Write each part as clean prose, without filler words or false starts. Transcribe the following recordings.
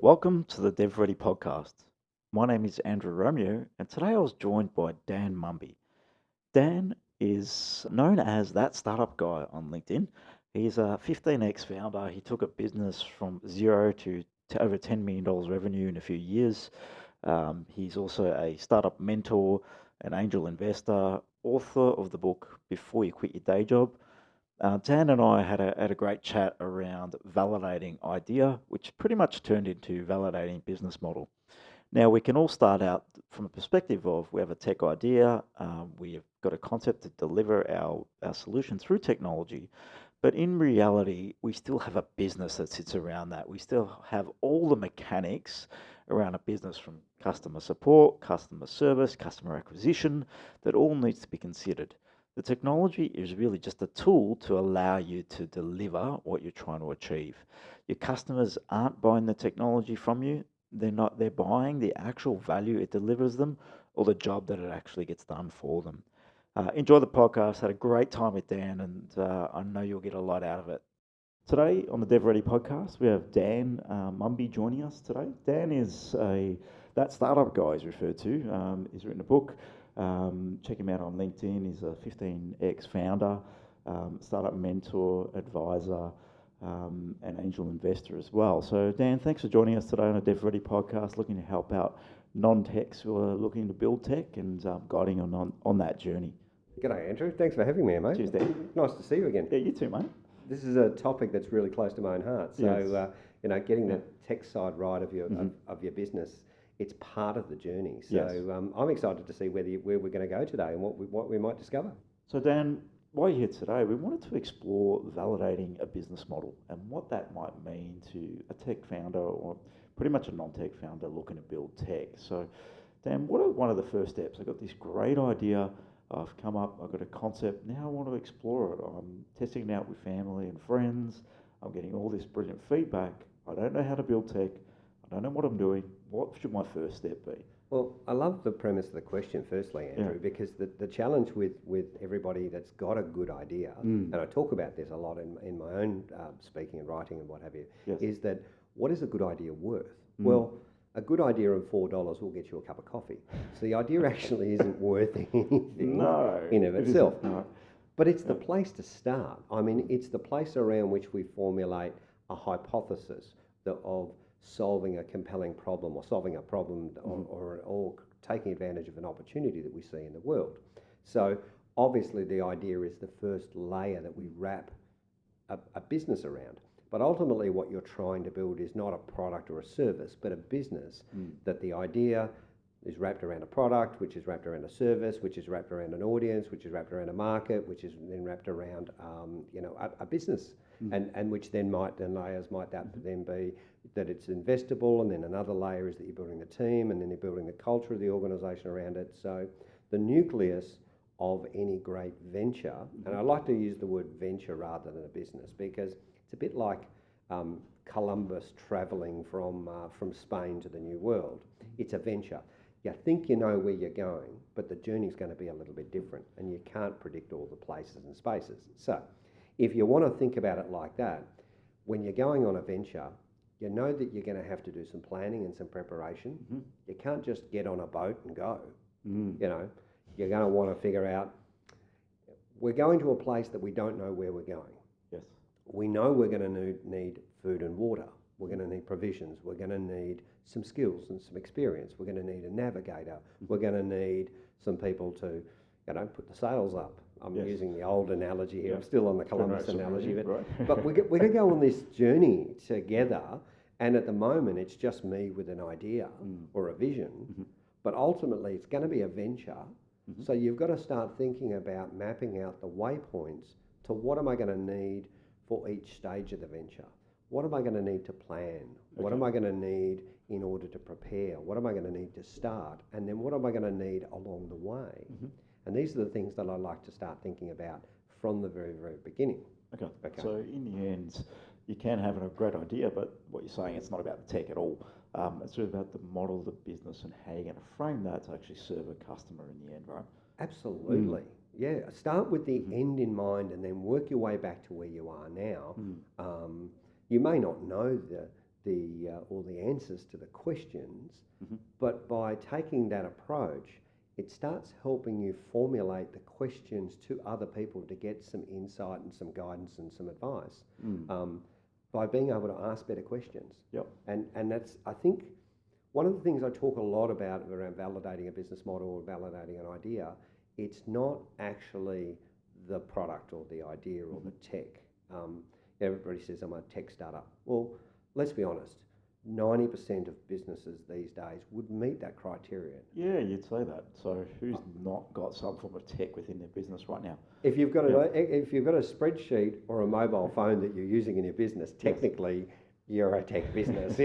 Welcome to the DevReady Podcast. My name is Andrew Romeo, and today I was joined by Dan Mumby. Dan is known as that startup guy on LinkedIn. He's a 15x founder. He took a business from zero to over $10 million revenue in a few years. He's also a startup mentor, an angel investor, author of the book Before You Quit Your Day Job. Dan and I had a great chat around validating idea, which pretty much turned into validating business model. Now, we can all start out from a perspective of we have a tech idea, we've got a concept to deliver our solution through technology, but in reality, we still have a business that sits around that. We still have all the mechanics around a business from customer support, customer service, customer acquisition, that all needs to be considered. The technology is really just a tool to allow you to deliver what you're trying to achieve. Your customers aren't buying the technology from you, they're buying the actual value it delivers them or the job that it actually gets done for them. Enjoy the podcast. Had a great time with Dan, and I know you'll get a lot out of it. Today on the DevReady Podcast, we have Dan Mumby joining us today. Dan is that startup guy is referred to. He's written a book. Check him out on LinkedIn. He's a 15x founder, startup mentor, advisor, and angel investor as well. So, Dan, thanks for joining us today on the DevReady Podcast, looking to help out non-techs who are looking to build tech and guiding on that journey. G'day, Andrew. Thanks for having me, mate. Cheers, Dan. Nice to see you again. Yeah, you too, mate. This is a topic that's really close to my own heart. So, Yes. getting the tech side right of your of your business, it's part of the journey. So, Yes. I'm excited to see where we're going to go today and what we might discover. So, Dan, while you're here today, we wanted to explore validating a business model and what that might mean to a tech founder or pretty much a non-tech founder looking to build tech. So, Dan, what are one of the first steps? I've got this great idea. I've come up, I've got a concept. Now I want to explore it. I'm testing it out with family and friends. I'm getting all this brilliant feedback. I don't know how to build tech. I don't know what I'm doing. What should my first step be? Well, I love the premise of the question, firstly, Andrew, because the challenge with everybody that's got a good idea, and I talk about this a lot in my own speaking and writing and what have you, Yes. is that what is a good idea worth? Well, a good idea of $4 will get you a cup of coffee. So the idea actually isn't worth anything No, in of it itself. isn't, no. But it's the place to start. I mean, it's the place around which we formulate a hypothesis of solving a compelling problem or solving a problem or taking advantage of an opportunity that we see in the world. So obviously the idea is the first layer that we wrap a business around. But ultimately what you're trying to build is not a product or a service, but a business that the idea is wrapped around a product, which is wrapped around a service, which is wrapped around an audience, which is wrapped around a market, which is then wrapped around a business, and which then layers might then be that it's investable, and then another layer is that you're building the team, and then you're building the culture of the organisation around it. So the nucleus of any great venture, and I like to use the word venture rather than a business because it's a bit like Columbus travelling from Spain to the New World. It's a venture. You think you know where you're going, but the journey's going to be a little bit different, and you can't predict all the places and spaces. So if you want to think about it like that, when you're going on a venture, you know that you're going to have to do some planning and some preparation. You can't just get on a boat and go. You're going to want to figure out, we're going to a place that we don't know where we're going. Yes. We know we're going to need food and water. We're going to need provisions. We're going to need some skills and some experience. We're going to need a navigator. We're going to need some people to, put the sails up. I'm using the old analogy here. I'm still on the Columbus analogy. But we're going to go on this journey together. And at the moment, it's just me with an idea or a vision. But ultimately, it's going to be a venture. So you've got to start thinking about mapping out the waypoints to what am I going to need for each stage of the venture. What am I going to need to plan? What am I going to need in order to prepare? What am I going to need to start? And then what am I going to need along the way? And these are the things that I like to start thinking about from the very, very beginning. Okay. So in the end, you can have a great idea, but what you're saying, it's not about the tech at all. It's really about the model, the business, and how you're going to frame that to actually serve a customer in the end, right? Absolutely. Yeah. Start with the end in mind and then work your way back to where you are now. You may not know all the answers to the questions, Mm-hmm. but by taking that approach, it starts helping you formulate the questions to other people to get some insight and some guidance and some advice, by being able to ask better questions. Yep. And that's, I think, one of the things I talk a lot about around validating a business model or validating an idea. It's not actually the product or the idea or the tech. Everybody says I'm a tech startup. Well, let's be honest. 90% of businesses these days would meet that criterion. Yeah, you'd say that. So who's not got some form of tech within their business right now? If you've got if you've got a spreadsheet or a mobile phone that you're using in your business, technically you're a tech business.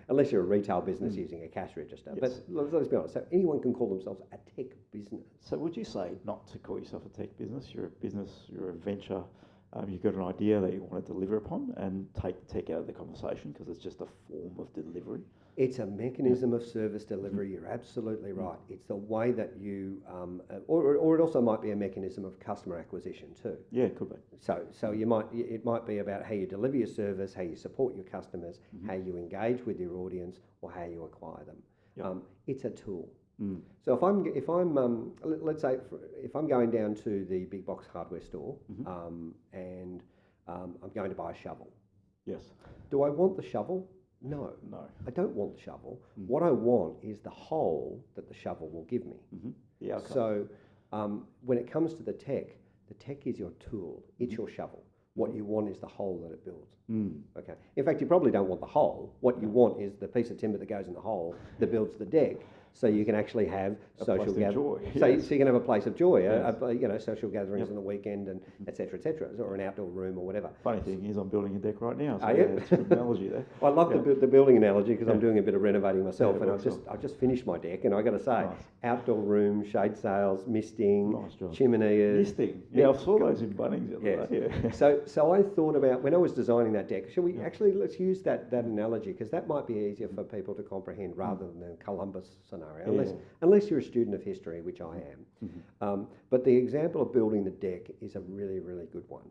Unless you're a retail business using a cash register. Yes. But let's be honest. So anyone can call themselves a tech business. So would you say not to call yourself a tech business? You're a business, you're a venture. You've got an idea that you want to deliver upon and take the tech out of the conversation because it's just a form of delivery. It's a mechanism of service delivery. You're absolutely right. It's the way that you, or it also might be a mechanism of customer acquisition too. Yeah, it could be. So it might be about how you deliver your service, how you support your customers, how you engage with your audience, or how you acquire them. Yep. It's a tool. So if I'm let's say if I'm going down to the big box hardware store, and I'm going to buy a shovel. Yes. Do I want the shovel? No. I don't want the shovel. What I want is the hole that the shovel will give me. The outcome. So when it comes to the tech is your tool. It's your shovel. What you want is the hole that it builds. Okay. In fact, you probably don't want the hole. What you want is the piece of timber that goes in the hole that builds the deck. So you can actually have social gatherings. So you can have a place of joy, social gatherings on the weekend and et cetera, or an outdoor room or whatever. Funny thing is, I'm building a deck right now. So it's a good analogy there. I love the building analogy because I'm doing a bit of renovating myself, and I've just finished my deck, and I got to say, outdoor room, shade sails, misting, chimeneas. Misting. Yeah, I saw those in Bunnings the other day. Yeah. So I thought about when I was designing that deck. Shall we let's use that analogy because that might be easier for people to comprehend rather than the Columbus scenario. Unless you're a student of history, which I am. But the example of building the deck is a really, really good one.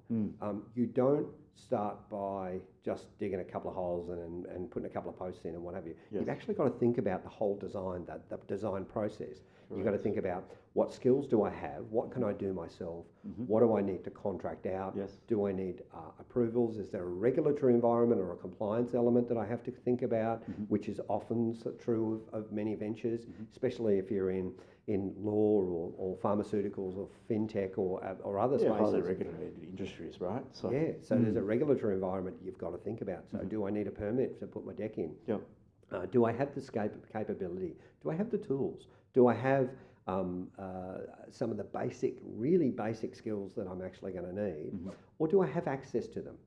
You don't start by just digging a couple of holes and putting a couple of posts in and what have you. You've actually got to think about the whole design, the design process. You've got to think about what skills do I have? What can I do myself? What do I need to contract out? Yes. Do I need approvals? Is there a regulatory environment or a compliance element that I have to think about, which is often true of many ventures, especially if you're in law or pharmaceuticals or fintech or other spaces. Highly regulated industries, right? So there's a regulatory environment you've got to think about. So do I need a permit to put my deck in? Yep. Do I have the capability? Do I have the tools? Do I have some of the really basic skills that I'm actually going to need? Or do I have access to them?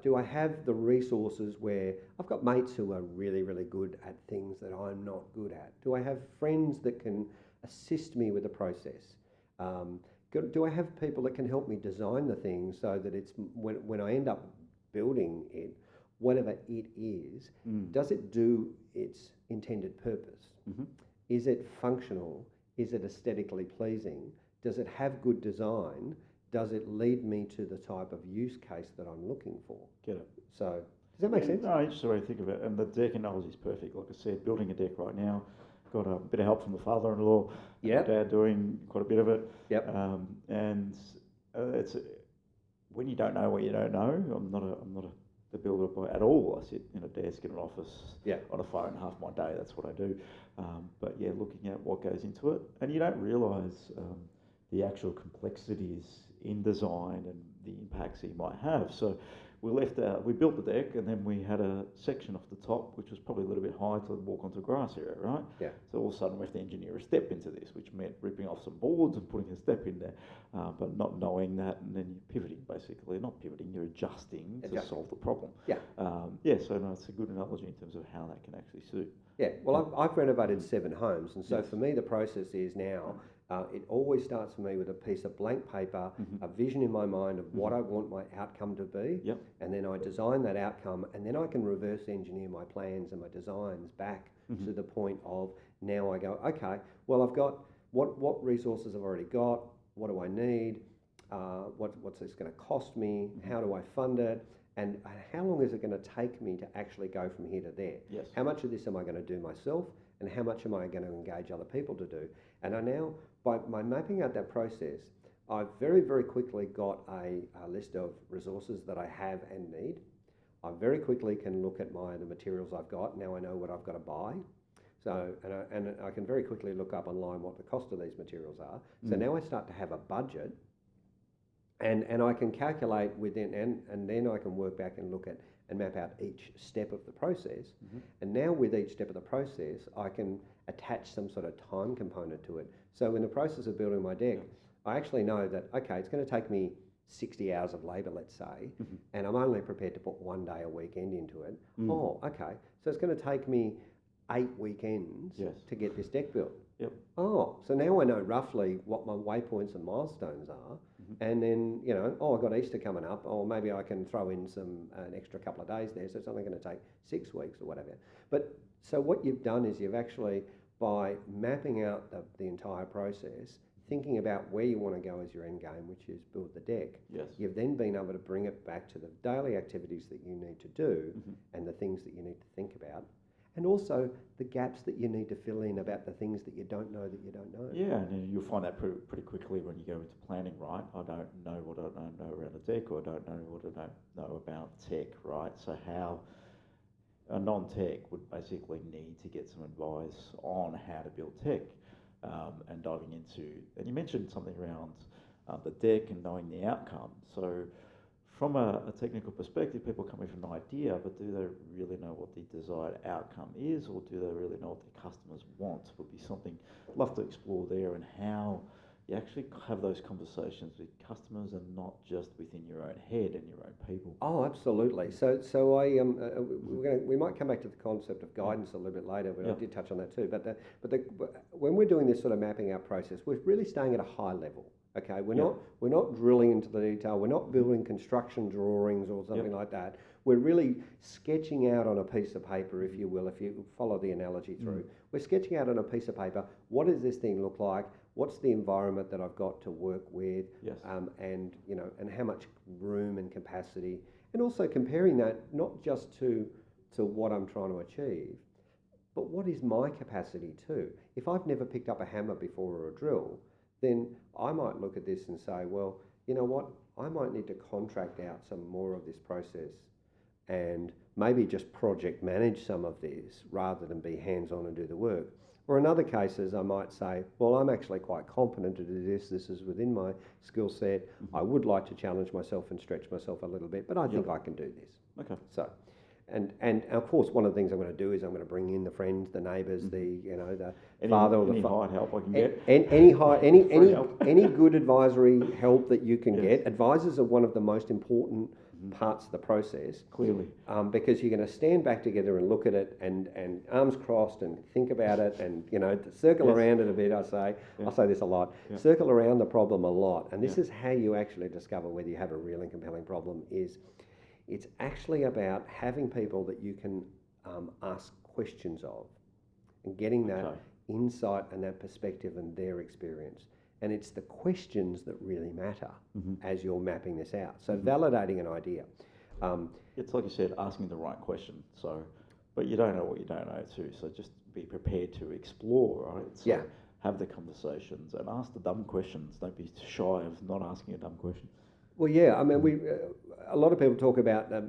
Do I have the resources where I've got mates who are really, really good at things that I'm not good at? Do I have friends that can assist me with the process? Do I have people that can help me design the thing so that it's when I end up building it, whatever it is, does it do its intended purpose? Is it functional? Is it aesthetically pleasing? Does it have good design? Does it lead me to the type of use case that I'm looking for? Get it. So, does that make sense? No, interesting way to think of it. And the deck analogy is perfect. Like I said, building a deck right now, got a bit of help from the father-in-law. Yeah. Dad doing quite a bit of it. Yep. It's when you don't know what you don't know. I'm not the builder at all. I sit in a desk in an office on a phone half my day. That's what I do. But looking at what goes into it, and you don't realise the actual complexities in design and the impacts that you might have. So we built the deck, and then we had a section off the top, which was probably a little bit high to walk onto a grass area, right? Yeah. So all of a sudden we have to engineer a step into this, which meant ripping off some boards and putting a step in there, but not knowing that, and then you're pivoting basically. Not pivoting, you're adjusting to solve the problem. Yeah. So no, it's a good analogy in terms of how that can actually suit. Yeah, well, I've renovated 7 homes, and so for me the process is now, it always starts for me with a piece of blank paper, a vision in my mind of what I want my outcome to be, and then I design that outcome, and then I can reverse engineer my plans and my designs back to the point of now I go, okay, well I've got, what resources I've already got, what do I need, what's this going to cost me, how do I fund it, and how long is it going to take me to actually go from here to there? Yes. How much of this am I going to do myself, and how much am I going to engage other people to do? And I now, by mapping out that process, I've very, very quickly got a list of resources that I have and need. I very quickly can look at the materials I've got. Now I know what I've got to buy. So, and I can very quickly look up online what the cost of these materials are. So now I start to have a budget, and I can calculate within, and then I can work back and look at and map out each step of the process. And now with each step of the process, I can attach some sort of time component to it. So in the process of building my deck, I actually know that, okay, it's going to take me 60 hours of labour, let's say, and I'm only prepared to put 1 day a weekend into it. Oh, okay. So it's going to take me 8 weekends to get this deck built. Yep. Oh, so now I know roughly what my waypoints and milestones are. And then, I've got Easter coming up, or maybe I can throw in an extra couple of days there, so it's only going to take 6 weeks or whatever. But so what you've done is you've actually, by mapping out the entire process, thinking about where you want to go as your end game, which is build the deck. Yes. You've then been able to bring it back to the daily activities that you need to do and the things that you need to think about, and also the gaps that you need to fill in about the things that you don't know that you don't know. Yeah, and you'll find that pretty quickly when you go into planning, right? I don't know what I don't know around a deck, or I don't know what I don't know about tech, right? So how a non-tech would basically need to get some advice on how to build tech. And diving into, and you mentioned something around the deck and knowing the outcome. So from a technical perspective, people come with an idea, but do they really know what the desired outcome is, or do they really know what their customers want? Would be something I'd love to explore there, and how you actually have those conversations with customers and not just within your own head and your own people. Oh, absolutely. So we might come back to the concept of guidance a little bit later, but I did touch on that too. But when we're doing this sort of mapping out process, we're really staying at a high level. Okay, we're not drilling into the detail. We're not building construction drawings or something like that. We're really sketching out on a piece of paper, if you will, if you follow the analogy through. We're sketching out on a piece of paper, what does this thing look like? What's the environment that I've got to work with? Yes. And how much room and capacity, and also comparing that not just to what I'm trying to achieve, but what is my capacity too? If I've never picked up a hammer before or a drill, then I might look at this and say, well, you know what? I might need to contract out some more of this process and maybe just project manage some of this rather than be hands-on and do the work. Or in other cases, I might say, well, I'm actually quite competent to do this. This is within my skill set. I would like to challenge myself and stretch myself a little bit, but I think I can do this. Okay. So, and of course, one of the things I'm going to do is I'm going to bring in the friends, the neighbours, the father or the hired help I can get. Any good advisory help that you can get. Advisors are one of the most important parts of the process. Clearly. Because you're going to stand back together and look at it and arms crossed and think about it and, circle around it a bit, I say this a lot, circle around the problem a lot. And this is how you actually discover whether you have a real and compelling problem is it's actually about having people that you can ask questions of and getting that insight and that perspective and their experience. And it's the questions that really matter as you're mapping this out. So validating an idea. It's like you said, asking the right question. So, but you don't know what you don't know too. So just be prepared to explore, right? So have the conversations and ask the dumb questions. Don't be shy of not asking a dumb question. Well, yeah. I mean, a lot of people talk about, I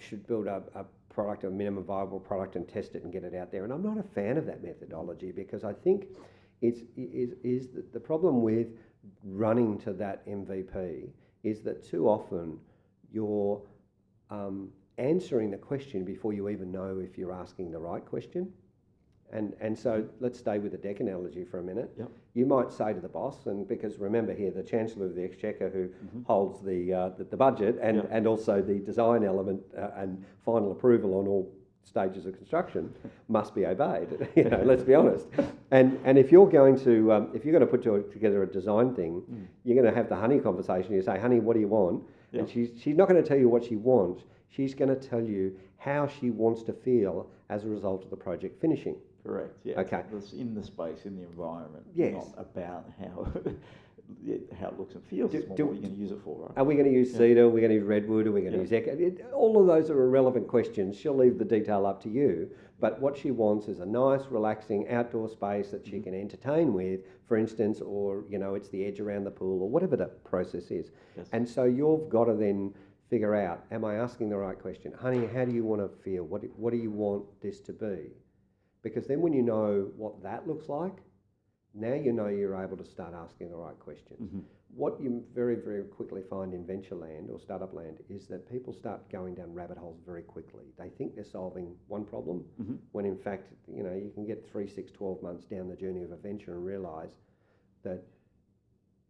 should build a product, a minimum viable product, and test it and get it out there. And I'm not a fan of that methodology because I think is the problem with running to that MVP is that too often you're answering the question before you even know if you're asking the right question. And so let's stay with the deck analogy for a minute. Yep. You might say to the boss, and because remember here, the Chancellor of the Exchequer who holds the budget and also the design element and final approval on all stages of construction must be obeyed. Let's be honest. And if you're going to put together a design thing, you're going to have the honey conversation. You say, honey, what do you want? Yep. And she's not going to tell you what she wants. She's going to tell you how she wants to feel as a result of the project finishing. Correct. Yeah. Okay. It's in the space, in the environment. Yes. Not about how how it looks and feels. It's more what you're going to use it for, right? Are we going to use cedar? Are we going to use redwood? Are we going to use all of those are irrelevant questions. She'll leave the detail up to you. But what she wants is a nice, relaxing outdoor space that she can entertain with, for instance, or, it's the edge around the pool or whatever the process is. Yes. And so you've got to then figure out, am I asking the right question? Honey, how do you want to feel? What do you want this to be? Because then when you know what that looks like, now you know you're able to start asking the right questions. Mm-hmm. What you very, very quickly find in venture land or startup land is that people start going down rabbit holes very quickly. They think they're solving one problem, when in fact, you can get 3, 6, 12 months down the journey of a venture and realise that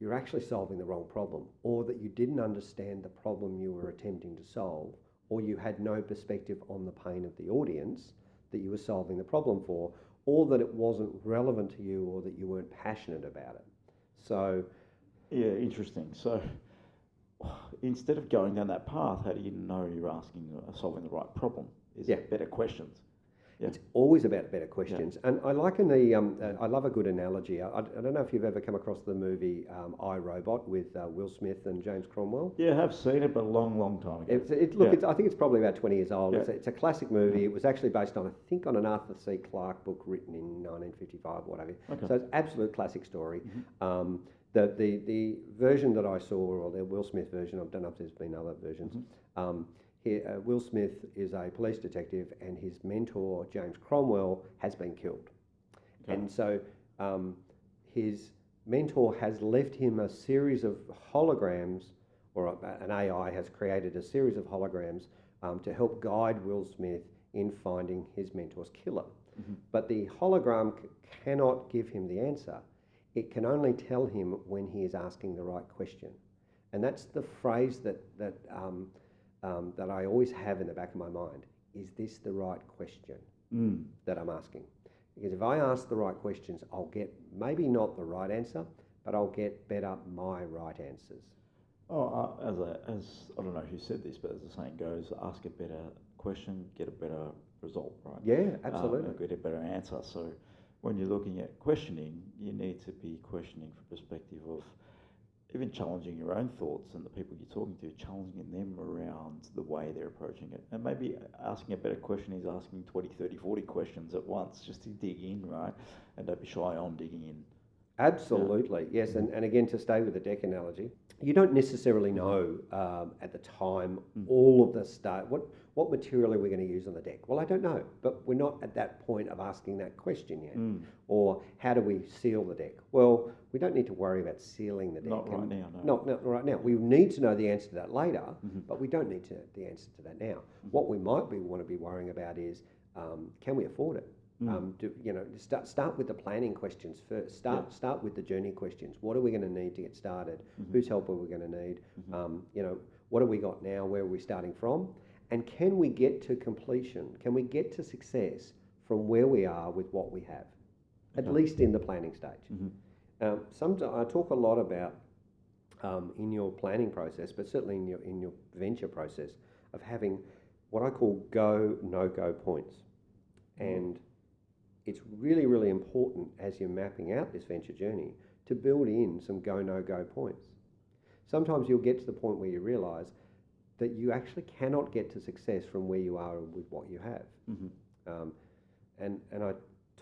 you're actually solving the wrong problem, or that you didn't understand the problem you were attempting to solve, or you had no perspective on the pain of the audience that you were solving the problem for, or that it wasn't relevant to you, or that you weren't passionate about it. So, yeah, interesting. So instead of going down that path, how do you know you're solving the right problem? Is it better questions? Yeah. It's always about better questions. And I liken I love a good analogy. I don't know if you've ever come across the movie I, Robot with Will Smith and James Cromwell. Yeah, I have seen it, but a long, long time ago. I think it's probably about 20 years old. Yeah. It's a classic movie. It was actually based on, I think, on an Arthur C. Clarke book written in 1955, whatever. Okay. So it's an absolute classic story. Mm-hmm. The version that I saw, or the Will Smith version, I don't know if there's been other versions, Will Smith is a police detective, and his mentor, James Cromwell, has been killed. Okay. And so his mentor has left him a series of holograms, or an AI has created a series of holograms to help guide Will Smith in finding his mentor's killer. Mm-hmm. But the hologram cannot give him the answer. It can only tell him when he is asking the right question. And that's the phrase that I always have in the back of my mind. Is this the right question that I'm asking? Because if I ask the right questions, I'll get maybe not the right answer, but I'll get better my right answers. Oh, as I don't know who said this, but as the saying goes, ask a better question, get a better result, right? Yeah, absolutely. Get a better answer. So when you're looking at questioning, you need to be questioning from perspective of even challenging your own thoughts and the people you're talking to, challenging them around the way they're approaching it. And maybe asking a better question is asking 20, 30, 40 questions at once just to dig in, right? And don't be shy on digging in. Absolutely, yes. And again, to stay with the deck analogy, you don't necessarily know at the time all of the start. What material are we going to use on the deck? Well, I don't know, but we're not at that point of asking that question yet. Or how do we seal the deck? Well, we don't need to worry about sealing the deck. Not right now, no. Not right now. We need to know the answer to that later, but we don't need to know the answer to that now. What we might want to be worrying about is, can we afford it? Start with the planning questions first. Start with the journey questions. What are we going to need to get started? Whose help are we going to need? What have we got now? Where are we starting from? And can we get to completion? Can we get to success from where we are with what we have, at least in the planning stage? Sometimes I talk a lot about in your planning process, but certainly in your venture process, of having what I call go, no-go points. And it's really, really important as you're mapping out this venture journey to build in some go, no-go points. Sometimes you'll get to the point where you realise that you actually cannot get to success from where you are with what you have. And I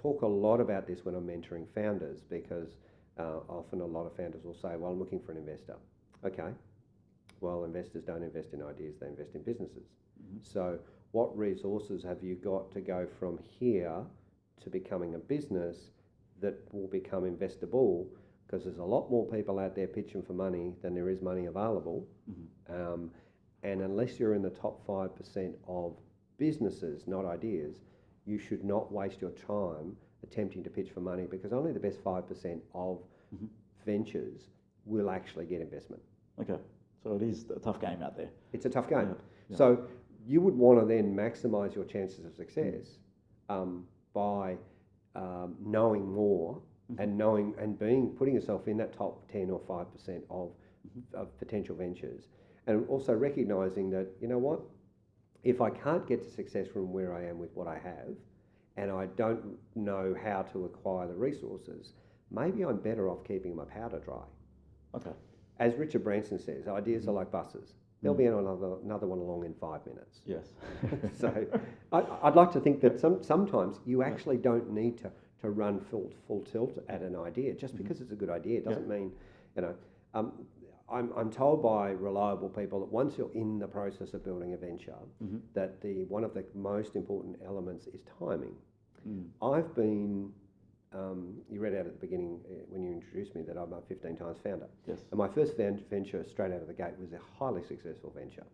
talk a lot about this when I'm mentoring founders, because often a lot of founders will say, well, I'm looking for an investor. Okay, well, investors don't invest in ideas, they invest in businesses. So what resources have you got to go from here to becoming a business that will become investable? Because there's a lot more people out there pitching for money than there is money available. And unless you're in the top 5% of businesses, not ideas, you should not waste your time attempting to pitch for money, because only the best 5% of ventures will actually get investment. Okay, so it is a tough game out there. It's a tough game. Yeah. So you would want to then maximise your chances of success by knowing more and putting yourself in that top 10 or 5% of potential ventures. And also recognising that, you know what, if I can't get to success from where I am with what I have, and I don't know how to acquire the resources, maybe I'm better off keeping my powder dry. Okay. As Richard Branson says, ideas are like buses. There'll be another one along in 5 minutes. Yes. So I'd like to think that sometimes you actually don't need to run full tilt at an idea. Just because it's a good idea doesn't mean, you know, I'm told by reliable people that once you're in the process of building a venture, that one of the most important elements is timing. I've been, you read out at the beginning when you introduced me that I'm a 15 times founder. Yes. And my first venture straight out of the gate was a highly successful venture,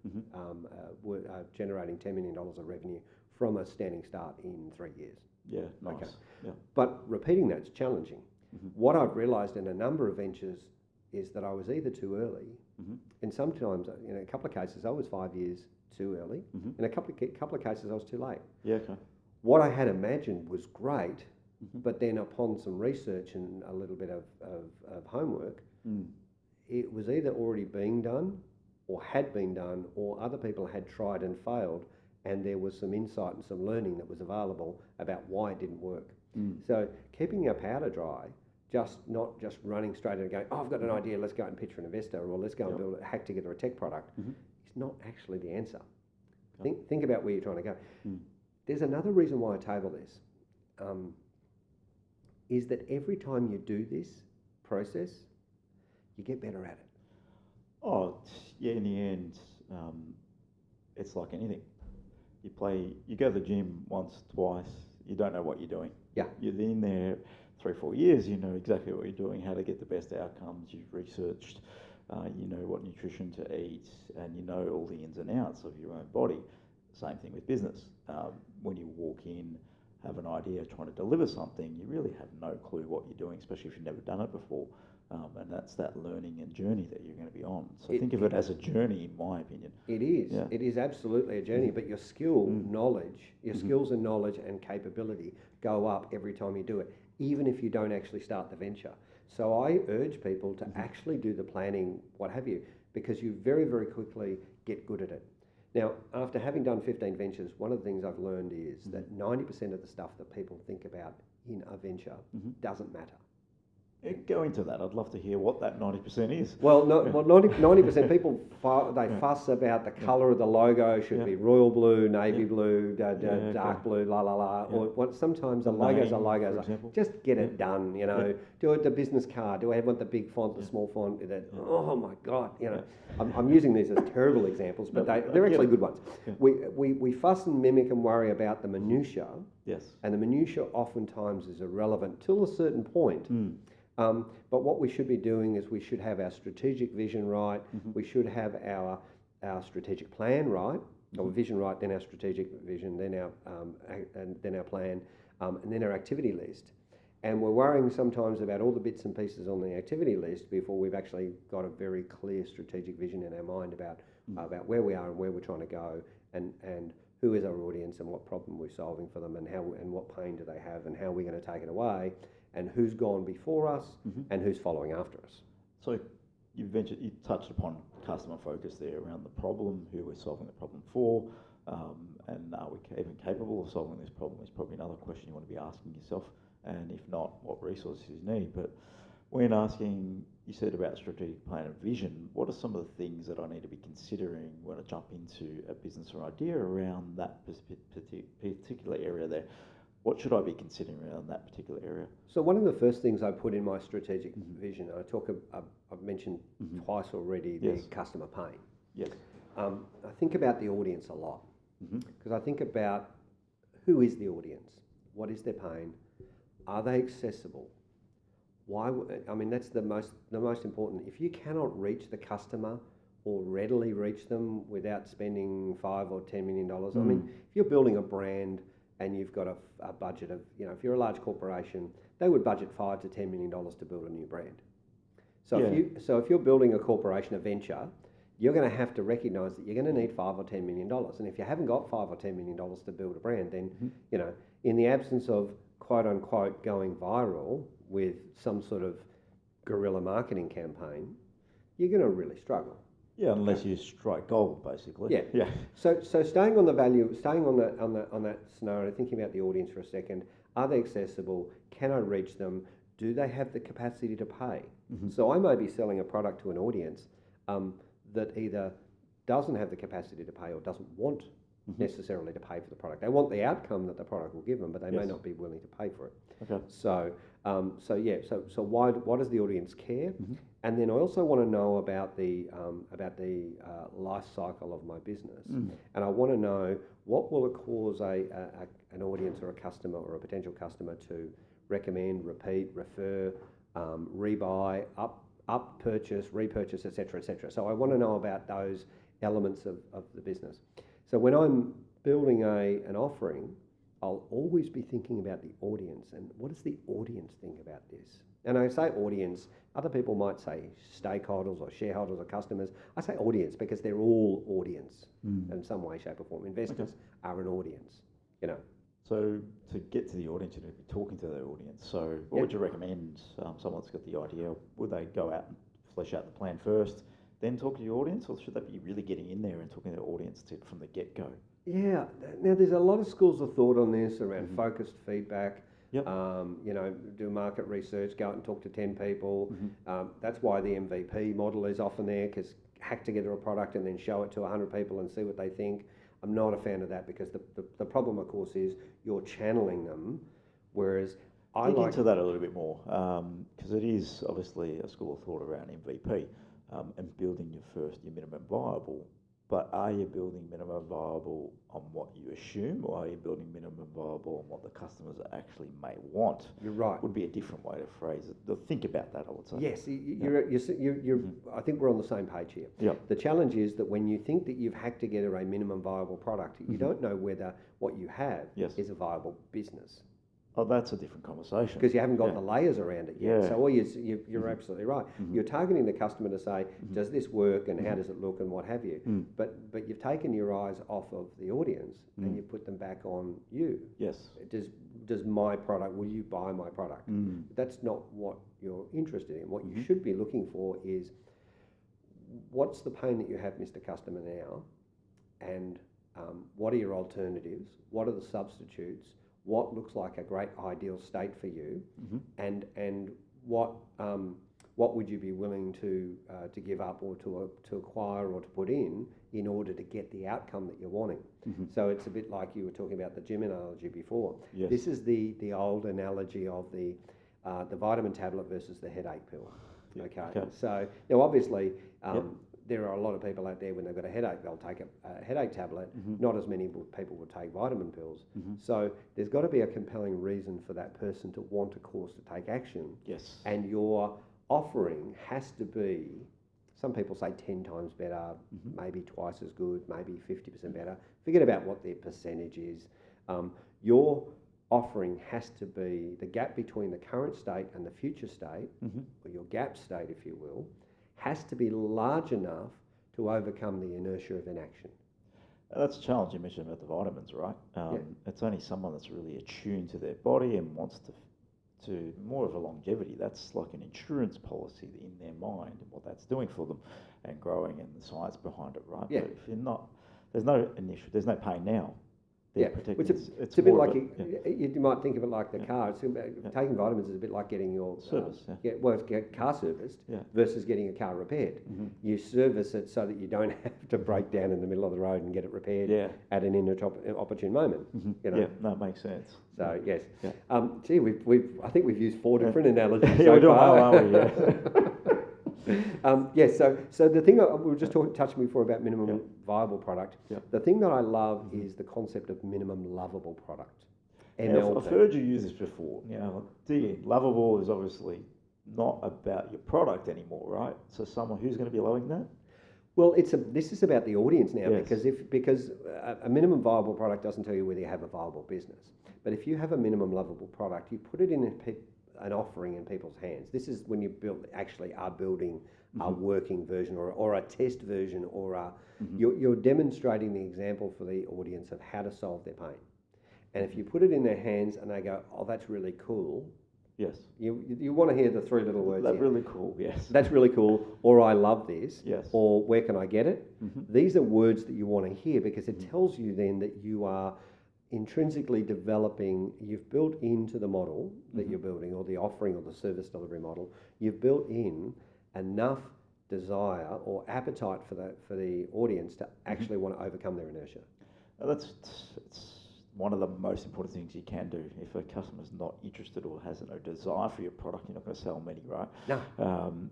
generating $10 million of revenue from a standing start in 3 years. Yeah, nice. Okay. Yeah. But repeating that's challenging. What I've realised in a number of ventures is that I was either too early, and sometimes, in a couple of cases, I was 5 years too early. In a couple of cases, I was too late. Yeah, okay. What I had imagined was great, but then upon some research and a little bit of homework, it was either already being done or had been done, or other people had tried and failed, and there was some insight and some learning that was available about why it didn't work. So keeping your powder dry, not just running straight in and going, oh, I've got an idea, let's go out and pitch for an investor, or let's go and hack together a tech product, is not actually the answer. Think about where you're trying to go. There's another reason why I table this, is that every time you do this process, you get better at it. Oh, yeah, in the end, it's like anything. You go to the gym once, twice, you don't know what you're doing. Yeah. You're in there 3 or 4 years, you know exactly what you're doing, how to get the best outcomes, you've researched, you know what nutrition to eat, and you know all the ins and outs of your own body. Same thing with business. When you walk in, have an idea, trying to deliver something, you really have no clue what you're doing, especially if you've never done it before. And that's that learning and journey that you're going to be on. So think of it as a journey, in my opinion. It is. Yeah. It is absolutely a journey, but your skills and knowledge and capability go up every time you do it, even if you don't actually start the venture. So I urge people to actually do the planning, what have you, because you very, very quickly get good at it. Now, after having done 15 ventures, one of the things I've learned is that 90% of the stuff that people think about in a venture doesn't matter. Go into that. I'd love to hear what that 90% is. Well, 90% people fuss about the colour of the logo. Should be royal blue, navy blue, dark blue, la la la. Or sometimes the logos are logos. Just get it done. You know, do it the business card. Do I want the big font, the small font? Oh my God! You know, I'm using these as terrible examples, but they're actually good ones. We fuss and mimic and worry about the minutiae. Yes. And the minutiae oftentimes is irrelevant till a certain point. But what we should be doing is we should have our strategic vision right. We should have our strategic plan right, or vision right, then our strategic vision, then our plan, and then our activity list. And we're worrying sometimes about all the bits and pieces on the activity list before we've actually got a very clear strategic vision in our mind about where we are and where we're trying to go, and who is our audience and what problem we're solving for them, and what pain do they have, and how we're going to take it away, and who's gone before us and who's following after us. So you touched upon customer focus there around the problem, who we're solving the problem for, and are we even capable of solving this problem is probably another question you want to be asking yourself, and if not, what resources you need. But when asking, you said about strategic plan and vision, what are some of the things that I need to be considering when I jump into a business or idea around that particular area there? What should I be considering around that particular area? So one of the first things I put in my strategic vision, I've mentioned twice already, the customer pain. Yes. I think about the audience a lot, because I think about who is the audience, what is their pain, are they accessible? Why? I mean, that's the most important. If you cannot reach the customer or readily reach them without spending $5 or $10 million, I mean, if you're building a brand and you've got a budget of, if you're a large corporation, they would budget $5 to $10 million to build a new brand. So if you're building a corporation, a venture, you're going to have to recognise that you're going to need $5 or $10 million. And if you haven't got $5 or $10 million to build a brand, then in the absence of quote unquote going viral with some sort of guerrilla marketing campaign, you're going to really struggle. Yeah, unless you strike gold, basically. Yeah. So staying on that scenario, thinking about the audience for a second, are they accessible? Can I reach them? do they have the capacity to pay? Mm-hmm. So I may be selling a product to an audience that either doesn't have the capacity to pay or doesn't want necessarily to pay for the product. They want the outcome that the product will give them, but they may not be willing to pay for it. Okay. So why does the audience care? And then I also want to know about the life cycle of my business, and I want to know what will it cause an audience or a customer or a potential customer to recommend, repeat, refer, rebuy, up purchase, repurchase, etc., etc. So I want to know about those elements of the business. So when I'm building an offering, I'll always be thinking about the audience and what does the audience think about this? And I say audience, other people might say stakeholders or shareholders or customers. I say audience because they're all audience in some way, shape or form. Investors are an audience, you know. So to get to the audience, you need to be talking to the audience. So what would you recommend someone's got the idea? Would they go out and flesh out the plan first, then talk to the audience, or should they be really getting in there and talking to the audience from the get-go? Yeah, now there's a lot of schools of thought on this around focused feedback. You know, do market research, go out and talk to 10 people. That's why the MVP model is often there, because hack together a product and then show it to 100 people and see what they think. I'm not a fan of that because the problem, of course, is you're channeling them, whereas Dig into that a little bit more, because it is obviously a school of thought around MVP and building your minimum viable. But are you building minimum viable on what you assume, or are you building minimum viable on what the customers actually may want? You're right. Would be a different way to phrase it. Think about that, I would say. Yes, you're I think we're on the same page here. Yeah. The challenge is that when you think that you've hacked together a minimum viable product, you don't know whether what you have is a viable business. Oh, that's a different conversation. Because you haven't got the layers around it yet. Yeah. So you're absolutely right. You're targeting the customer to say, does this work and how does it look and what have you. But you've taken your eyes off of the audience and you put them back on you. Yes. Does my product, will you buy my product? That's not what you're interested in. What you should be looking for is, what's the pain that you have, Mr. Customer, now? And what are your alternatives? What are the substitutes? What looks like a great ideal state for you, and what would you be willing to give up or to acquire or to put in order to get the outcome that you're wanting? So it's a bit like you were talking about the gym analogy before. Yes. This is the old analogy of the vitamin tablet versus the headache pill. Okay. So now obviously. There are a lot of people out there, when they've got a headache, they'll take a headache tablet. Not as many people would take vitamin pills. So there's got to be a compelling reason for that person to want a course to take action. Yes. And your offering has to be, some people say 10 times better, maybe twice as good, maybe 50% better. Forget about what their percentage is. Your offering has to be the gap between the current state and the future state, or your gap state, if you will, has to be large enough to overcome the inertia of inaction. That's a challenge you mentioned about the vitamins, right? It's only someone that's really attuned to their body and wants to more of a longevity. That's like an insurance policy in their mind and what that's doing for them, and growing and the science behind it, right? Yeah. But if you're not, there's no pain now. It's a bit like you might think of it like the car. Taking vitamins is a bit like getting your service. Get car serviced versus getting a car repaired. You service it so that you don't have to break down in the middle of the road and get it repaired at an inopportune moment. You know? Yeah, that makes sense. So yes, Yeah. I think we've used 4 different analogies Yeah, so we're doing far. well, aren't we? Yes, so the thing we were just touching before about minimum viable product. The thing that I love is the concept of minimum lovable product. MLP. I've heard you use this before. Lovable is obviously not about your product anymore, right? So someone who's going to be loving that. Well, this is about the audience now, Yes. because a minimum viable product doesn't tell you whether you have a viable business. But if you have a minimum lovable product, you put it in an offering in people's hands. This is when you are building a working version or a test version, or you're demonstrating the example for the audience of how to solve their pain. And if you put it in their hands and they go, oh, that's really cool. Yes. You want to hear the 3 little words. That's really cool. Yes. That's really cool. Or I love this. Yes. Or where can I get it? These are words that you want to hear, because it tells you then that you are intrinsically developing, you've built into the model that you're building, or the offering or the service delivery model, you've built in enough desire or appetite for the audience to actually want to overcome their inertia. It's one of the most important things you can do. If a customer's not interested or has no desire for your product, you're not going to sell many, right? No.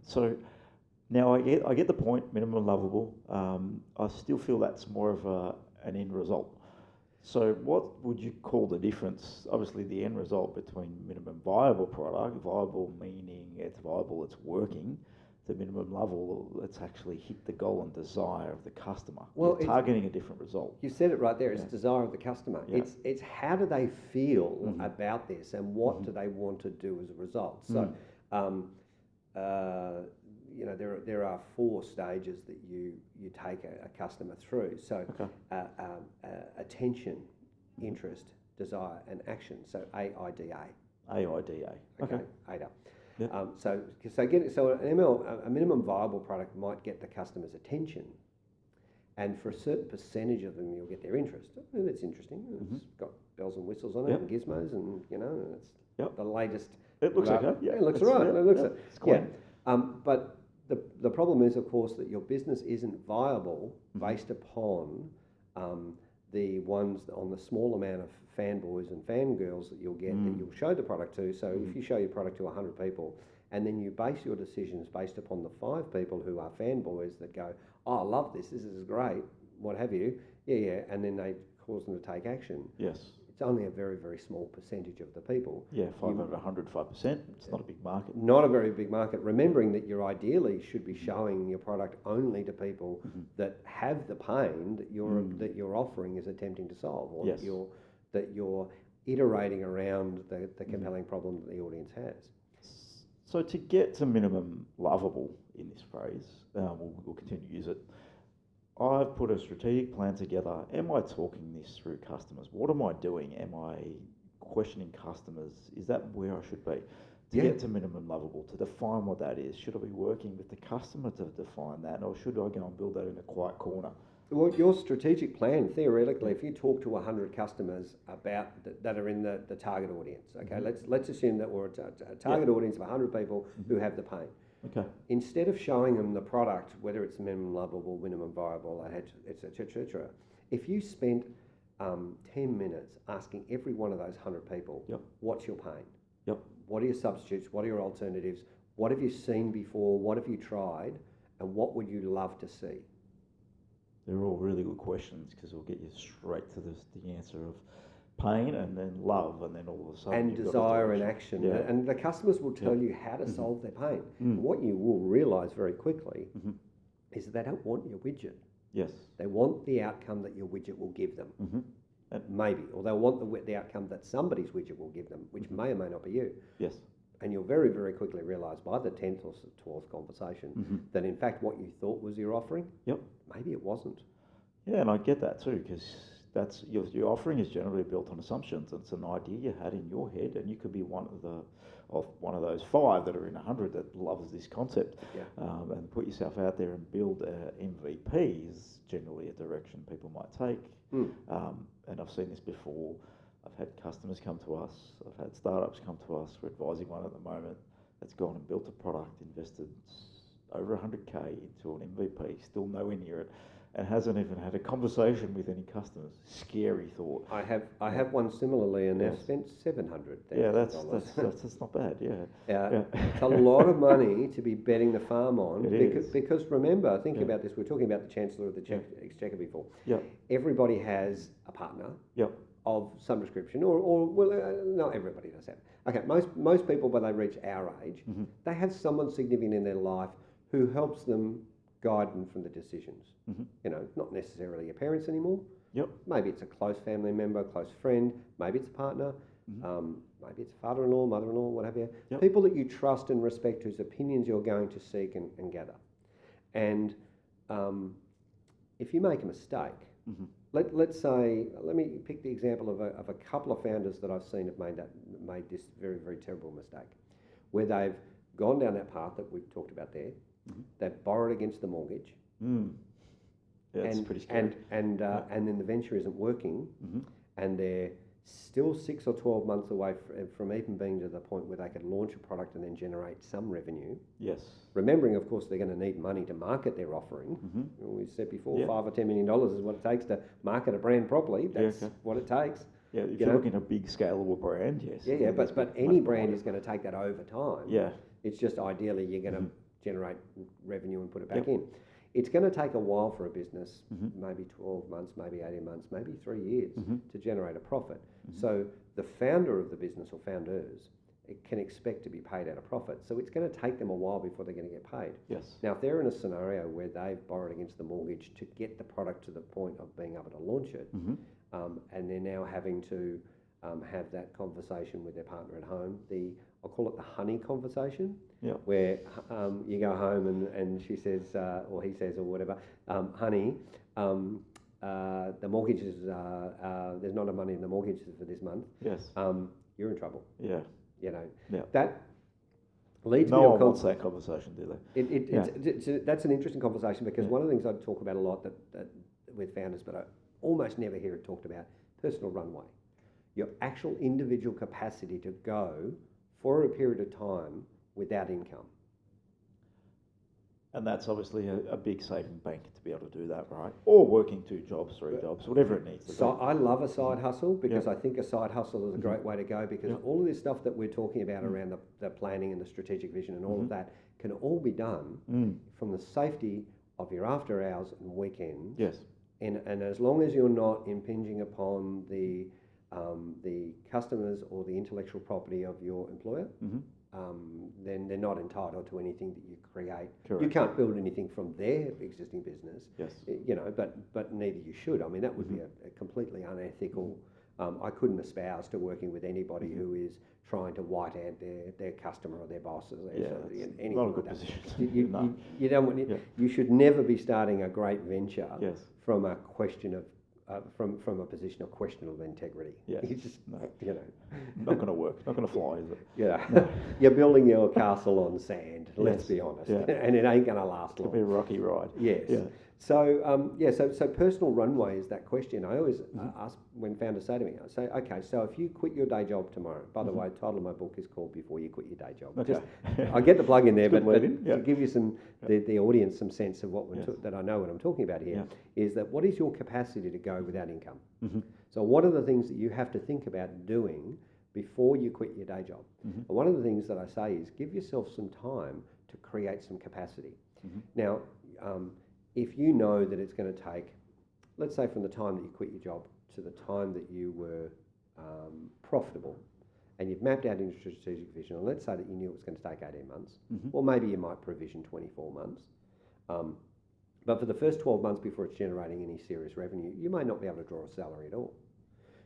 So now I get the point, minimum lovable. I still feel that's more of an end result. So what would you call the difference? Obviously, the end result between minimum viable product, viable meaning it's viable, it's working, the minimum level, let's actually hit the goal and desire of the customer. Well, you're targeting a different result. You said it right there. It's desire of the customer. Yeah. It's how do they feel about this, and what do they want to do as a result. So, there are 4 stages that you take a customer through. So, attention, interest, desire, and action. So AIDA. AIDA. Okay. AIDA. Yep. A minimum viable product might get the customer's attention, and for a certain percentage of them, you'll get their interest. And it's interesting. It's got bells and whistles on it, and gizmos, and it's the latest. It looks okay. Yeah, it looks all right. It looks it's clean. But the problem is, of course, that your business isn't viable based upon the ones on the small amount of fanboys and fangirls that you'll get that you'll show the product to. So if you show your product to 100 people, and then you base your decisions based upon the 5 people who are fanboys that go, oh, I love this is great, what have you, and then they cause them to take action. Yes. It's only a very, very small percentage of the people. Yeah, 5%. It's not a big market. Not a very big market. Remembering that you ideally should be showing your product only to people that have the pain that your offering is attempting to solve, or that you're iterating around the compelling problem that the audience has. So to get to minimum lovable in this phrase, we'll continue to use it. I've put a strategic plan together. Am I talking this through customers? What am I doing? Am I questioning customers? Is that where I should be? To get to minimum lovable, to define what that is, should I be working with the customer to define that, or should I go and build that in a quiet corner? Well, your strategic plan, theoretically, if you talk to 100 customers about that are in the target audience, okay, let's assume that we're a target audience of 100 people who have the pain. Okay. Instead of showing them the product, whether it's minimum lovable, minimum viable, etc., if you spent 10 minutes asking every one of those 100 people, what's your pain? Yep. What are your substitutes? What are your alternatives? What have you seen before? What have you tried? And what would you love to see? They're all really good questions, because it'll get you straight to the answer of pain, and then love, and then all of a sudden and desire and action. Yeah. And the customers will tell you how to solve their pain. And what you will realise very quickly is that they don't want your widget. Yes. They want the outcome that your widget will give them. Maybe. Or they'll want the outcome that somebody's widget will give them, which may or may not be you. Yes. And you'll very, very quickly realise by the 10th or 12th conversation that in fact what you thought was your offering, maybe it wasn't. Yeah, and I get that too, because that's your offering is generally built on assumptions. It's an idea you had in your head, and you could be one of those 5 that are in 100 that loves this concept. And put yourself out there and build MVP is generally a direction people might take. And I've seen this before. I've had customers come to us. I've had startups come to us. We're advising one at the moment that's gone and built a product, invested over 100K into an MVP, still nowhere near it, and hasn't even had a conversation with any customers. Scary thought. I have one similarly, and they've spent $700,000. Yeah, that's not bad. Yeah. It's a lot of money to be betting the farm on. It because remember, think about this. We're talking about the Chancellor of the Exchequer before. Everybody has a partner. Of some description, not everybody does that. Okay, most people, when they reach our age, they have someone significant in their life who helps them guide them from the decisions. Not necessarily your parents anymore. Maybe it's a close family member, close friend. Maybe it's a partner. Maybe it's a father-in-law, mother-in-law, what have you. People that you trust and respect, whose opinions you're going to seek and gather. And if you make a mistake, let's say, let me pick the example of a couple of founders that I've seen have made this very, very terrible mistake, where they've gone down that path that we've talked about there. They've borrowed against the mortgage. Yeah, that's pretty scary. And then the venture isn't working, and they're still 6 or 12 months away from even being to the point where they could launch a product and then generate some revenue. Yes. Remembering, of course, they're going to need money to market their offering. We said before, $5 or $10 million is what it takes to market a brand properly. That's what it takes. Yeah, if you're looking at a big scalable brand, yes. Yeah, but any brand is going to take that over time. Yeah. It's just ideally you're going to generate revenue and put it back in. It's going to take a while for a business, maybe 12 months, maybe 18 months, maybe 3 years to generate a profit. So the founder of the business or founders can expect to be paid out a profit. So it's going to take them a while before they're going to get paid. Yes. Now, if they're in a scenario where they've borrowed against the mortgage to get the product to the point of being able to launch it, and they're now having to have that conversation with their partner at home, I'll call it the honey conversation, where you go home and she says, or he says, or whatever, honey, the mortgage is, there's not enough money in the mortgage for this month. Yes. You're in trouble. Yeah. You know, Yeah. that leads me No to one wants that conversation, do they? that's an interesting conversation because one of the things I talk about a lot that with founders, but I almost never hear it talked about, personal runway. Your actual individual capacity to go for a period of time without income. And that's obviously a big saving bank to be able to do that, right? Or working 2 jobs, 3 jobs, whatever it needs to be. I love a side hustle because I think a side hustle is a great way to go because all of this stuff that we're talking about around the planning and the strategic vision and all of that can all be done from the safety of your after hours and weekends. Yes. And as long as you're not impinging upon the customers or the intellectual property of your employer, then they're not entitled to anything that you create. Correct. You can't build anything from their existing business. Yes. You know, but neither you should. I mean, that would be a completely unethical. I couldn't espouse to working with anybody who is trying to white ant their customer or their boss. It's not a good position. You don't want. You should never be starting a great venture from a question of. From a position of questionable integrity. Yes. You just, you know. Not going to work. Not going to fly, is it? Yeah. You're building your castle on sand, let's be honest. Yeah. And it ain't going to last long. It'll be a rocky ride. Yes. Yeah. So, so personal runway is that question. I always ask when founders say to me, I say, okay, so if you quit your day job tomorrow, by the way, the title of my book is called Before You Quit Your Day Job. Okay. Just, I get the plug in there, but to give you the audience some sense of what that I know what I'm talking about here, is that what is your capacity to go without income? So what are the things that you have to think about doing before you quit your day job? And one of the things that I say is give yourself some time to create some capacity. Now, if you know that it's going to take, let's say from the time that you quit your job to the time that you were profitable, and you've mapped out into strategic vision, and let's say that you knew it was going to take 18 months, or maybe you might provision 24 months, but for the first 12 months before it's generating any serious revenue, you may not be able to draw a salary at all.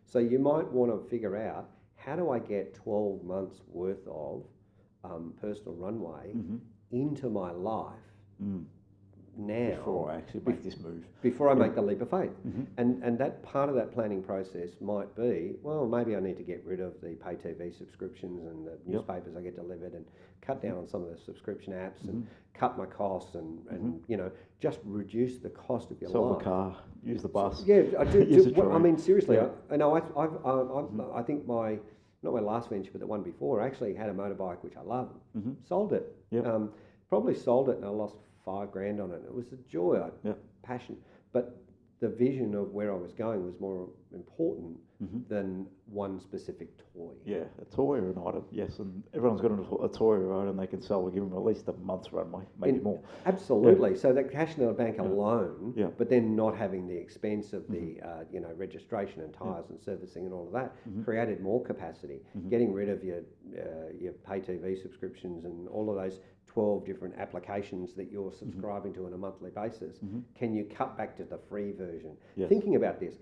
So you might want to figure out, how do I get 12 months worth of personal runway into my life now before I actually make this move, before I make the leap of faith. And that part of that planning process might be, well, maybe I need to get rid of the pay TV subscriptions and the newspapers I get delivered, and cut down on some of the subscription apps, and cut my costs, and you know, just reduce the cost of your life. Sell the car, use the bus. Yeah, I do. I mean, seriously, I think not my last venture, but the one before, I actually had a motorbike which I loved. Sold it. Probably sold it, and I lost $5,000 on it. It was a joy, passion. But the vision of where I was going was more important than one specific toy. Yeah, a toy or an item, yes. And everyone's got a toy or item they can sell. We give them at least a month's runway, maybe more. Absolutely. So that cash in the bank alone, but then not having the expense of the registration and tyres and servicing and all of that, created more capacity. Getting rid of your pay TV subscriptions and all of those 12 different applications that you're subscribing to on a monthly basis. Can you cut back to the free version? Thinking about this,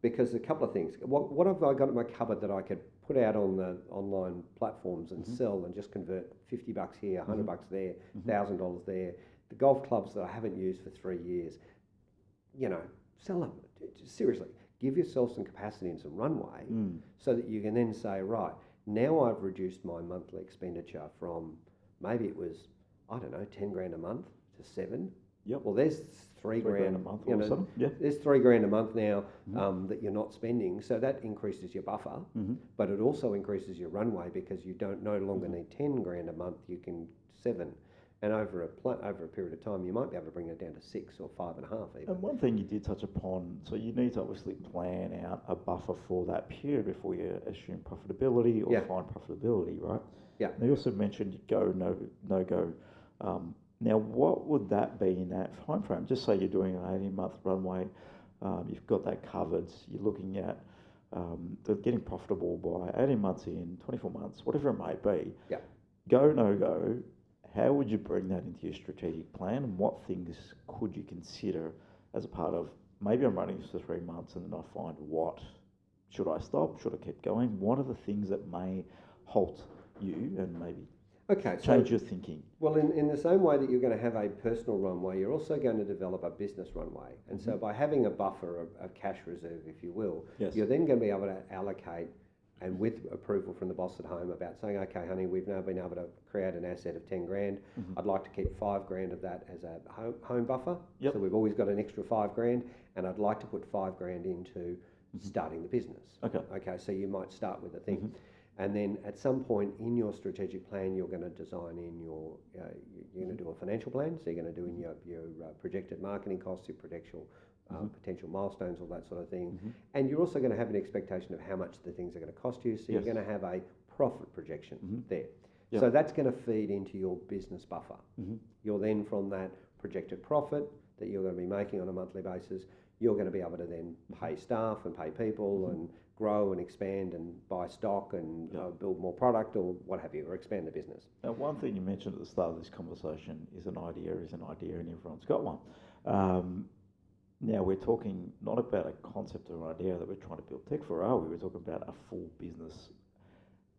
because a couple of things. What have I got in my cupboard that I could put out on the online platforms and sell and just convert $50 here, $100 there, $1,000 there? The golf clubs that I haven't used for 3 years, you know, sell them. Seriously, give yourself some capacity and some runway so that you can then say, right, now I've reduced my monthly expenditure from, maybe it was, I don't know, $10,000 a month to $7,000. Yep. Well, there's three grand a month or something. Yeah. There's $3,000 a month now that you're not spending. So that increases your buffer, but it also increases your runway because you don't no longer need 10 grand a month. You can 7. And over a period of time, you might be able to bring it down to 6 or 5.5 even. And one thing you did touch upon, so you need to obviously plan out a buffer for that period before you assume profitability or find profitability, right? Yeah. And you also mentioned go, no go. Now, what would that be in that time frame? Just say you're doing an 18-month runway, you've got that covered, you're looking at getting profitable by 18 months in, 24 months, whatever it might be. Yeah. Go, no go. How would you bring that into your strategic plan, and what things could you consider as a part of, maybe I'm running this for 3 months and then I find what? Should I stop? Should I keep going? What are the things that may halt you and maybe change your thinking? Well, in the same way that you're going to have a personal runway, you're also going to develop a business runway. And so by having a buffer, a cash reserve, if you will, you're then going to be able to allocate, and with approval from the boss at home, about saying, okay, honey, we've now been able to create an asset of 10 grand. I'd like to keep 5 grand of that as a home buffer. Yep. So we've always got an extra 5 grand, and I'd like to put 5 grand into starting the business. Okay, so you might start with a thing. And then at some point in your strategic plan, you're going to design in your, you're going to do a financial plan. So you're going to do in your projected marketing costs, your potential milestones, all that sort of thing. And you're also going to have an expectation of how much the things are going to cost you. So you're going to have a profit projection there. Yep. So that's going to feed into your business buffer. You're then, from that projected profit that you're going to be making on a monthly basis, you're going to be able to then pay staff and pay people and grow and expand and buy stock and build more product or what have you, or expand the business. Now, one thing you mentioned at the start of this conversation is an idea, and everyone's got one. Now, we're talking not about a concept or an idea that we're trying to build tech for, are we? We're talking about a full business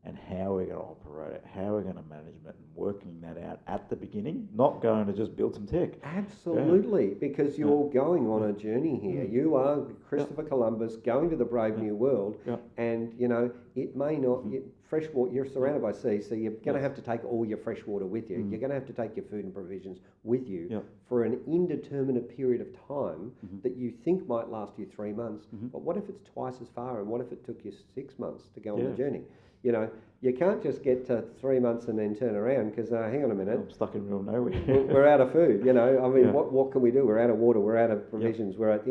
and how we're going to operate it, how we're going to manage it, and working that out at the beginning, not going to just build some tech. Absolutely, because you're going on a journey here. You are Christopher Columbus going to the brave new world, and it may not, fresh water, you're surrounded by sea, so you're going to have to take all your fresh water with you. You're going to have to take your food and provisions with you for an indeterminate period of time that you think might last you 3 months. But what if it's twice as far, and what if it took you 6 months to go on the journey? You can't just get to 3 months and then turn around because, hang on a minute. I'm stuck in the middle of nowhere. We're out of food, I mean, what can we do? We're out of water, we're out of provisions, we're at,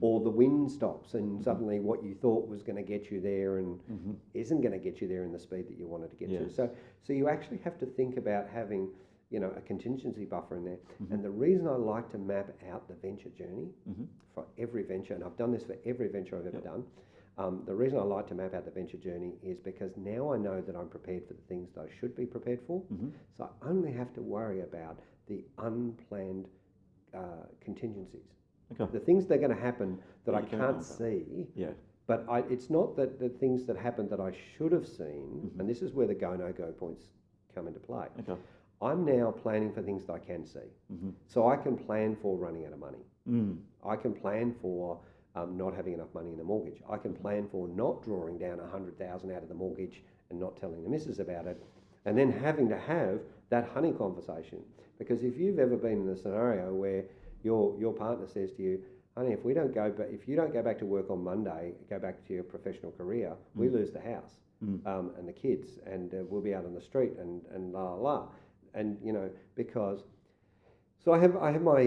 or the wind stops and suddenly what you thought was going to get you there and isn't going to get you there in the speed that you wanted to get to. So you actually have to think about having, a contingency buffer in there. And the reason I like to map out the venture journey for every venture, and I've done this for every venture I've ever done, the reason I like to map out the venture journey is because now I know that I'm prepared for the things that I should be prepared for. So I only have to worry about the unplanned contingencies. The things that are going to happen that I can't see. But it's not that the things that happen that I should have seen, and this is where the go, no go points come into play. I'm now planning for things that I can see. So I can plan for running out of money. I can plan for not having enough money in the mortgage. I can plan for not drawing down 100,000 out of the mortgage and not telling the missus about it, and then having to have that honey conversation. Because if you've ever been in a scenario where your partner says to you, honey, if you don't go back to work on Monday, go back to your professional career, we lose the house and the kids, and we'll be out on the street and la la la, and because. So I have my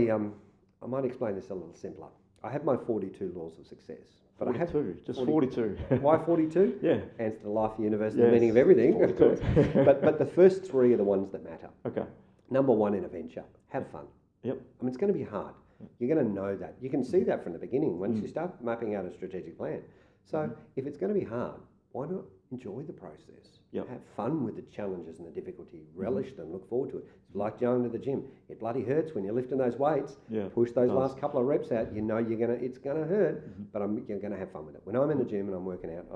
I might explain this a little simpler. I have my 42 laws of success. But 42, I have just 42. Why 42? Yeah. Answer to life, the universe, the meaning of everything, of course. But the first 3 are the ones that matter. Okay. Number 1 in a venture, have fun. Yep. I mean, it's going to be hard. You're going to know that. You can see that from the beginning once you start mapping out a strategic plan. So if it's going to be hard, why not enjoy the process? Have fun with the challenges and the difficulty. Relish them. Look forward to it. It's like going to the gym. It bloody hurts when you're lifting those weights. Push those last couple of reps out. It's going to hurt, but you're going to have fun with it. When I'm in the gym and I'm working out,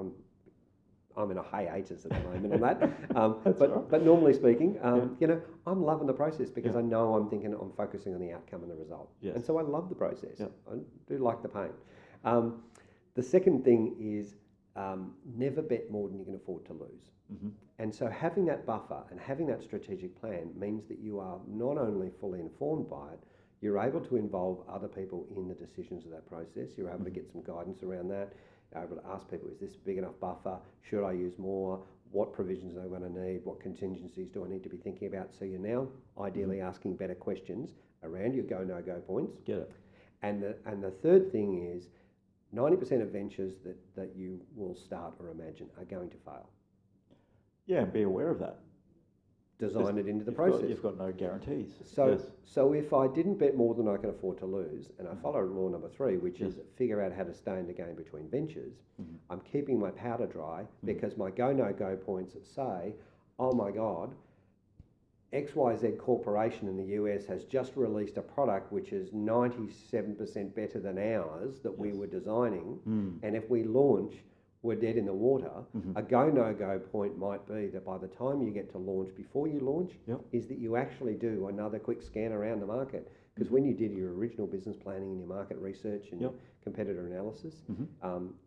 I'm in a hiatus at the moment on that. But normally speaking, I'm loving the process because I know I'm focusing on the outcome and the result. And so I love the process. I do like the pain. The second thing is never bet more than you can afford to lose. And so having that buffer and having that strategic plan means that you are not only fully informed by it, you're able to involve other people in the decisions of that process. You're able to get some guidance around that. You're able to ask people, is this a big enough buffer? Should I use more? What provisions am I going to need? What contingencies do I need to be thinking about? So you're now ideally asking better questions around your go, no-go points. Get it. And the third thing is 90% of ventures that you will start or imagine are going to fail. Yeah, and be aware of that. Design it into the process. You've got no guarantees. So if I didn't bet more than I can afford to lose, and I follow law number 3, which is figure out how to stay in the game between ventures, I'm keeping my powder dry because my go, no go points say, oh my God, XYZ Corporation in the US has just released a product which is 97% better than ours that we were designing. And if we launch, we're dead in the water. A go, no go point might be that by the time you get to launch, before you launch, is that you actually do another quick scan around the market. Because when you did your original business planning and your market research and your competitor analysis,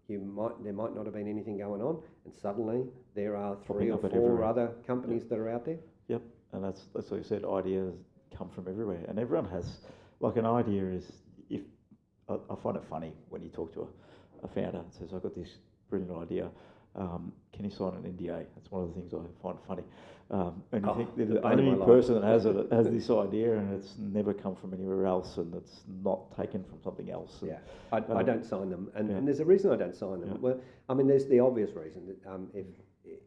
there might not have been anything going on, and suddenly there are 3 or 4 other companies that are out there. Yep, and that's like you said, ideas come from everywhere, and everyone has, like, an idea is, if I find it funny when you talk to a founder and says, I've got this brilliant idea, can you sign an NDA? That's one of the things I find funny. And you think they're the only person that has this idea, and it's never come from anywhere else, and it's not taken from something else. And, I don't sign them, and there's a reason I don't sign them. Well, I mean, there's the obvious reason that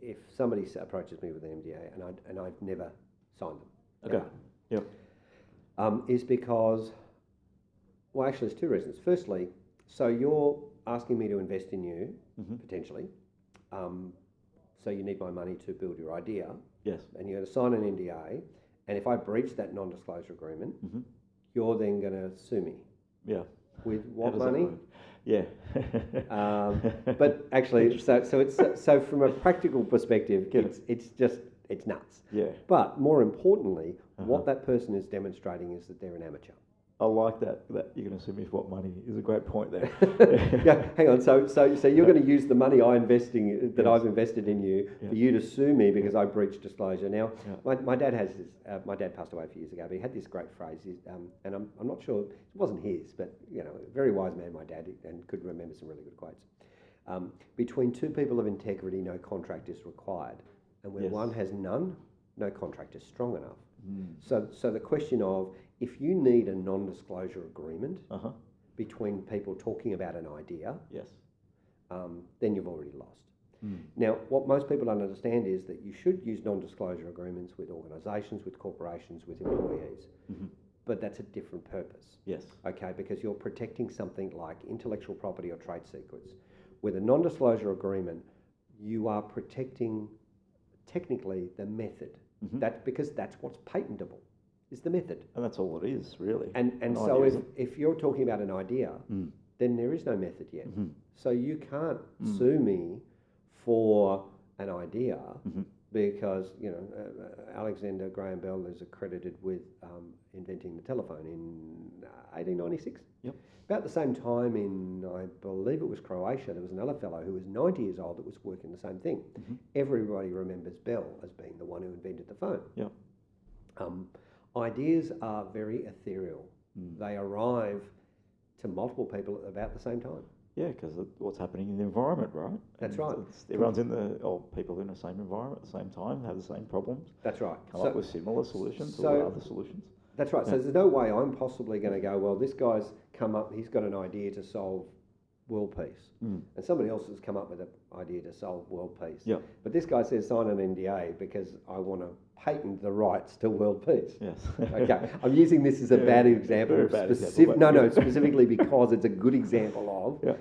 if somebody approaches me with an NDA and I've never signed them, is because, well, actually, there's 2 reasons. Firstly, so you're asking me to invest in you, potentially. So you need my money to build your idea. Yes. And you're going to sign an NDA. And if I breach that non-disclosure agreement, you're then going to sue me. Yeah. With what money? Yeah. But actually, so from a practical perspective, it's nuts. Yeah. But more importantly, what that person is demonstrating is that they're an amateur. I like that you're going to sue me for what money is a great point there. Hang on. So you're going to use the money I've invested in you for you to sue me because I breached disclosure. Now, my dad has this. My dad passed away a few years ago, but he had this great phrase, and I'm not sure it wasn't his, but a very wise man, my dad, and could remember some really good quotes. Between 2 people of integrity, no contract is required, and when one has none, no contract is strong enough. So the question of, if you need a non-disclosure agreement between people talking about an idea, then you've already lost. Now, what most people don't understand is that you should use non-disclosure agreements with organisations, with corporations, with employees, but that's a different purpose. Yes. Okay, because you're protecting something like intellectual property or trade secrets. With a non-disclosure agreement, you are protecting technically the method. Because that's what's patentable, is the method. And that's all it is, really. And so if you're talking about an idea, then there is no method yet. So you can't sue me for an idea because, Alexander Graham Bell is accredited with inventing the telephone in 1896. Yep. About the same time in, I believe it was Croatia, there was another fellow who was 90 years old that was working the same thing. Everybody remembers Bell as being the one who invented the phone. Yep. Ideas are very ethereal. They arrive to multiple people at about the same time. Yeah, because what's happening in the environment, right? That's right. Everyone's people in the same environment at the same time, have the same problems. That's right. Come up with similar solutions or other solutions. That's right. So there's no way I'm possibly going to go, well, this guy's come up, he's got an idea to solve world peace. And somebody else has come up with an idea to solve world peace. Yep. But this guy says sign an NDA because I want to patent the rights to world peace. Yes. Okay. I'm using this as a bad example. Very bad example, Specifically because it's a good example of,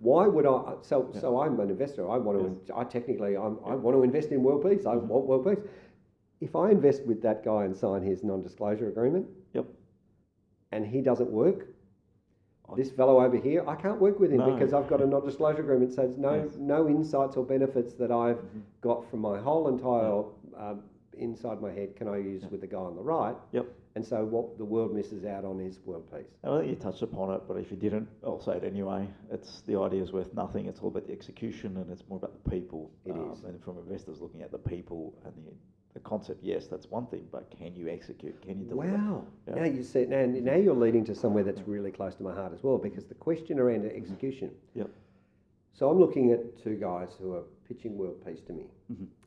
why would I, so I'm an investor. I want to, I want to invest in world peace. I want world peace. If I invest with that guy and sign his non-disclosure agreement, and he doesn't work, this fellow over here, I can't work with him because I've got a non-disclosure agreement. So there's no insights or benefits that I've got from my whole entire inside my head can I use with the guy on the right. Yep. And so what the world misses out on is world peace. I think you touched upon it, but if you didn't, I'll say it anyway. It's the idea is worth nothing. It's all about the execution, and it's more about the people. It is. And from investors looking at the people and a concept, yes, that's one thing, but can you execute? Can you deliver? Wow. Yeah. Now you see, now you're leading to somewhere that's really close to my heart as well, because the question around execution. Yep. So I'm looking at two guys who are pitching world peace to me,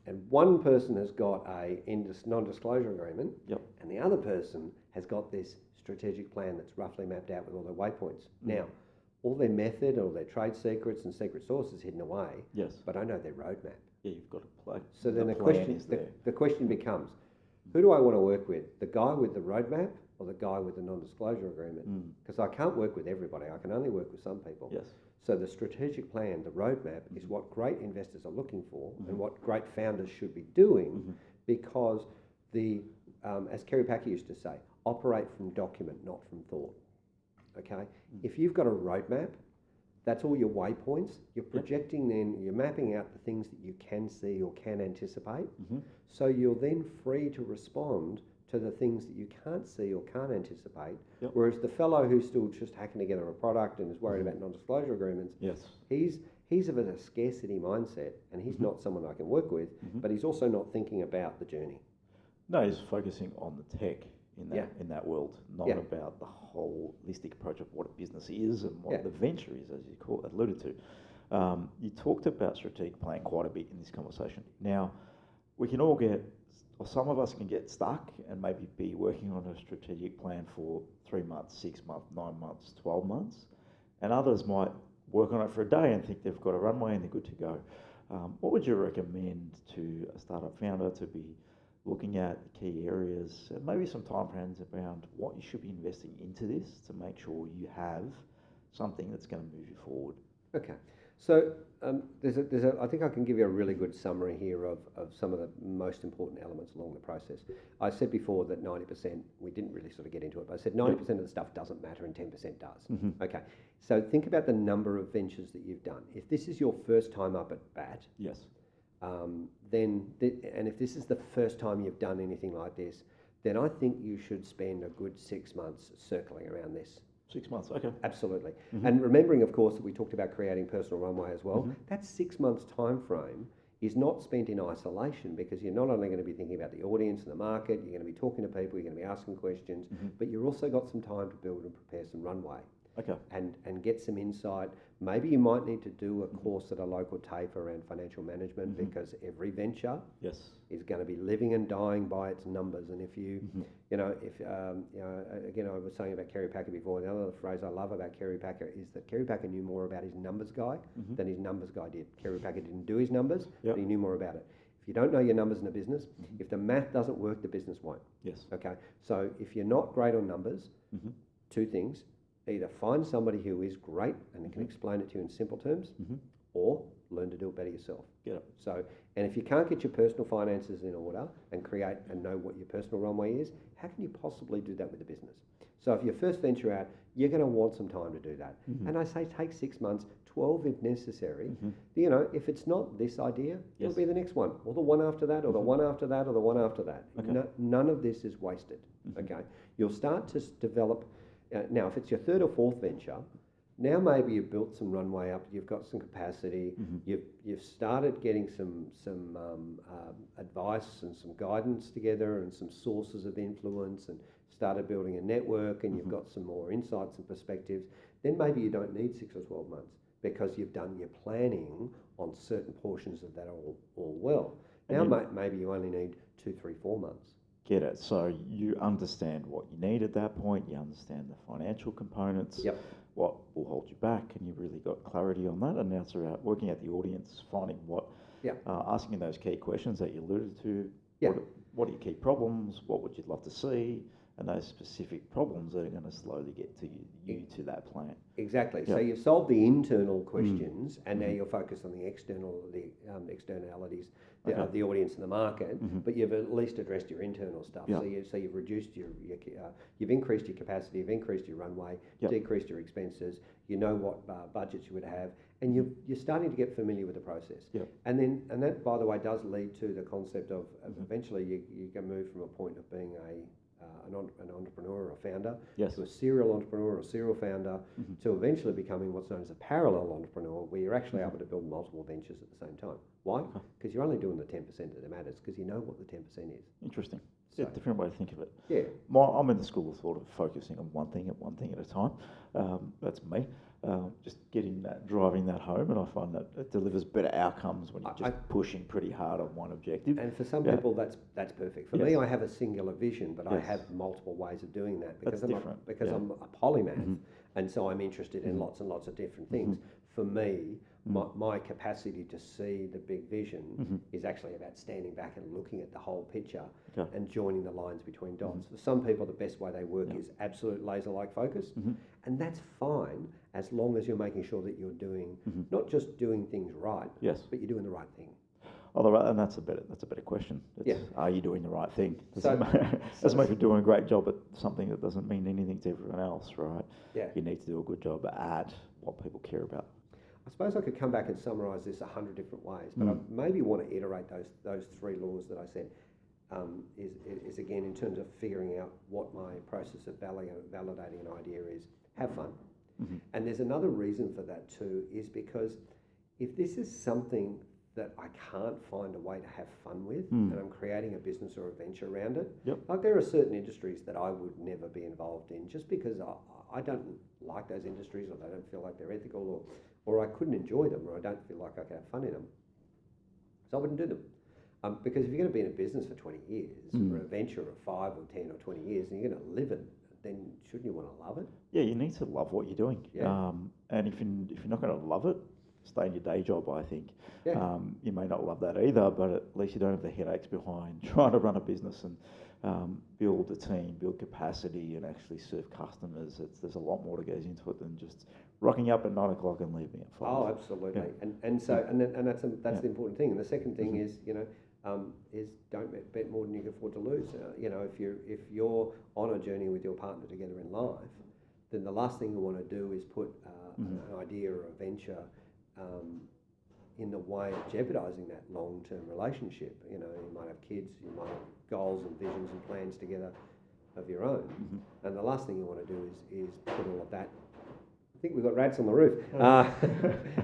and one person has got a non-disclosure agreement, Yep. and the other person has got this strategic plan that's roughly mapped out with all their waypoints. Now, all their method, all their trade secrets and secret sources hidden away. Yes. But I know their roadmap. Yeah, you've got to play. So then the question becomes, who do I want to work with? The guy with the roadmap or the guy with the non-disclosure agreement? Because I can't work with everybody. I can only work with some people. Yes. So the strategic plan, the roadmap, is what great investors are looking for and what great founders should be doing, because as Kerry Packer used to say, operate from document, not from thought. Okay? If you've got a roadmap, that's all your waypoints. You're projecting then, you're mapping out the things that you can see or can anticipate. So you're then free to respond to the things that you can't see or can't anticipate. Yep. Whereas the fellow who's still just hacking together a product and is worried about non-disclosure agreements, Yes. he's of a scarcity mindset, and he's not someone I can work with, but he's also not thinking about the journey. No, he's focusing on the tech in that world, not about the holistic approach of what a business is and what the venture is, as you alluded to. You talked about strategic plan quite a bit in this conversation. Now, we can all or some of us can get stuck and maybe be working on a strategic plan for 3 months, 6 months, 9 months, 12 months, and others might work on it for a day and think they've got a runway and they're good to go. What would you recommend to a startup founder to be looking at the key areas and maybe some time frames around what you should be investing into this to make sure you have something that's going to move you forward? Okay, so I think I can give you a really good summary here of some of the most important elements along the process. I said before that 90%, we didn't really sort of get into it, but I said 90% of the stuff doesn't matter and 10% does. Okay, so think about the number of ventures that you've done. If this is your first time up at bat, yes, and if this is the first time you've done anything like this, then I think you should spend a good 6 months circling around this. 6 months, okay. Absolutely. And remembering, of course, that we talked about creating personal runway as well, that 6 months time frame is not spent in isolation, because you're not only going to be thinking about the audience and the market, you're going to be talking to people, you're going to be asking questions, but you've also got some time to build and prepare some runway. Okay. And get some insight. Maybe you might need to do a course at a local TAFE around financial management, because every venture is going to be living and dying by its numbers. And if you, again, I was saying about Kerry Packer before, the other phrase I love about Kerry Packer is that Kerry Packer knew more about his numbers guy than his numbers guy did. Kerry Packer didn't do his numbers, but he knew more about it. If you don't know your numbers in a business, if the math doesn't work, the business won't. Yes. Okay. So if you're not great on numbers, two things. Either find somebody who is great and can explain it to you in simple terms, or learn to do it better yourself. Get it. So, and if you can't get your personal finances in order and create and know what your personal runway is, how can you possibly do that with a business? So if you first venture out, you're going to want some time to do that. And I say take 6 months, 12 if necessary. If it's not this idea, it'll be the next one, or the one after that, or the one after that, or the one after that. Okay. None of this is wasted. Okay, you'll start to develop. Now, if it's your third or fourth venture, now maybe you've built some runway up, you've got some capacity, you've started getting some advice and some guidance together and some sources of influence, and started building a network, and you've got some more insights and perspectives. Then maybe you don't need 6 or 12 months, because you've done your planning on certain portions of that all well. Now maybe you only need 2, 3, 4 months. Get it. So you understand what you need at that point, you understand the financial components, what will hold you back, and you've really got clarity on that. And now it's about working at the audience, finding asking those key questions that you alluded to. What are your key problems? What would you love to see? And those specific problems that are going to slowly get to you to that plan. Exactly. So you've solved the internal questions, and now you're focused on the externalities, the audience and the market. But you've at least addressed your internal stuff. So you've reduced you've increased your capacity, you've increased your runway, decreased your expenses. You know what budgets you would have, and you're starting to get familiar with the process. And that, by the way, does lead to the concept of eventually you can move from a point of being an entrepreneur or a founder, Yes. to a serial entrepreneur or serial founder, to eventually becoming what's known as a parallel entrepreneur, where you're actually able to build multiple ventures at the same time. Why? Because you're only doing the 10% that matters, because you know what the 10% is. Interesting. So, Yeah, different way to think of it. Yeah. I'm in the school of thought of focusing on one thing at a time. That's me. Just driving that home, and I find that it delivers better outcomes when you're just pushing pretty hard on one objective. And for some people, that's perfect. For me, I have a singular vision, but I Yes. have multiple ways of doing that because That's different. I'm a polymath, and so I'm interested in lots and lots of different things. For me, my capacity to see the big vision is actually about standing back and looking at the whole picture and joining the lines between dots. For some people, the best way they work is absolute laser-like focus, and that's fine as long as you're making sure that you're doing not just doing things right, Yes. but you're doing the right thing. And that's a better question. Are you doing the right thing? Doesn't matter if you're doing a great job at something that doesn't mean anything to everyone else, right? Yeah. You need to do a good job at what people care about. I suppose I could come back and summarise this 100 different ways, but I maybe want to iterate those three laws that I said. Is again in terms of figuring out what my process of validating an idea is. Have fun. And there's another reason for that too, is because if this is something that I can't find a way to have fun with, and I'm creating a business or a venture around it, like there are certain industries that I would never be involved in just because I don't like those industries, or they don't feel like they're ethical, or I couldn't enjoy them, or I don't feel like I can have fun in them. So I wouldn't do them. Because if you're going to be in a business for 20 years, or a venture of 5 or 10 or 20 years, and you're going to live it, then shouldn't you want to love it? Yeah, you need to love what you're doing. Yeah. And if you're not going to love it, stay in your day job, I think. Yeah. You may not love that either, but at least you don't have the headaches behind trying to run a business and build a team, build capacity, and actually serve customers. There's a lot more that goes into it than just rocking up at 9 o'clock and leaving at 5. Oh, absolutely. Yeah. And that's the important thing. And the second thing is, is don't bet more than you can afford to lose. If you're on a journey with your partner together in life, then the last thing you want to do is put an idea or a venture in the way of jeopardising that long-term relationship. You might have kids, you might have goals and visions and plans together of your own, and the last thing you want to do is put all of that. I think we've got rats on the roof,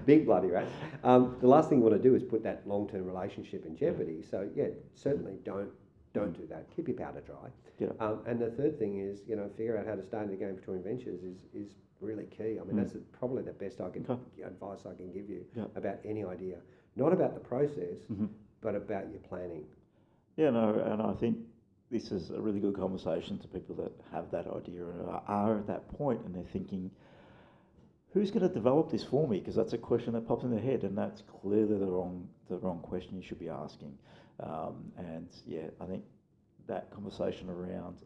big bloody rats. The last thing you want to do is put that long-term relationship in jeopardy. So yeah, certainly don't do that. Keep your powder dry. Yeah. And the third thing is, figure out how to stay in the game between ventures is really key. I mean, that's probably the best advice I can give you about any idea. Not about the process, but about your planning. Yeah, no, and I think this is a really good conversation to people that have that idea and are at that point, and they're thinking, who's going to develop this for me? Because that's a question that pops in their head, and that's clearly the wrong question you should be asking. And yeah, I think that conversation around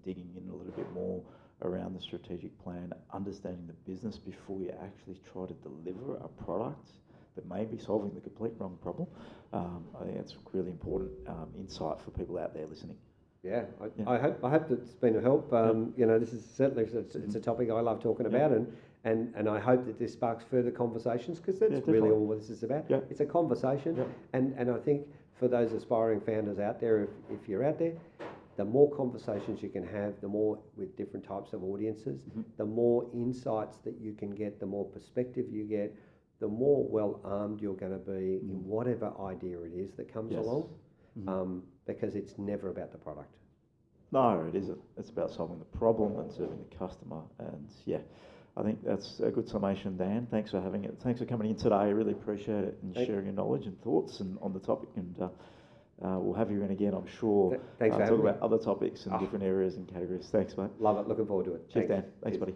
digging in a little bit more around the strategic plan, understanding the business before you actually try to deliver a product that may be solving the complete wrong problem. I think that's really important insight for people out there listening. Yeah, I hope that it's been a help. This is certainly it's a topic I love talking about, and I hope that this sparks further conversations, because that's really all this is about. Yeah. It's a conversation, and I think for those aspiring founders out there, if you're out there, the more conversations you can have, the more with different types of audiences, the more insights that you can get, the more perspective you get, the more well-armed you're going to be in whatever idea it is that comes along, because it's never about the product. No, it isn't. It's about solving the problem and serving the customer. And yeah, I think that's a good summation, Dan. Thanks for having it. Thanks for coming in today. I really appreciate it, and sharing your knowledge and thoughts on the topic. And we'll have you in again, I'm sure. Thanks for having me. Talk about other topics in different areas and categories. Thanks, mate. Love it. Looking forward to it. Cheers, Dan. Thanks, buddy.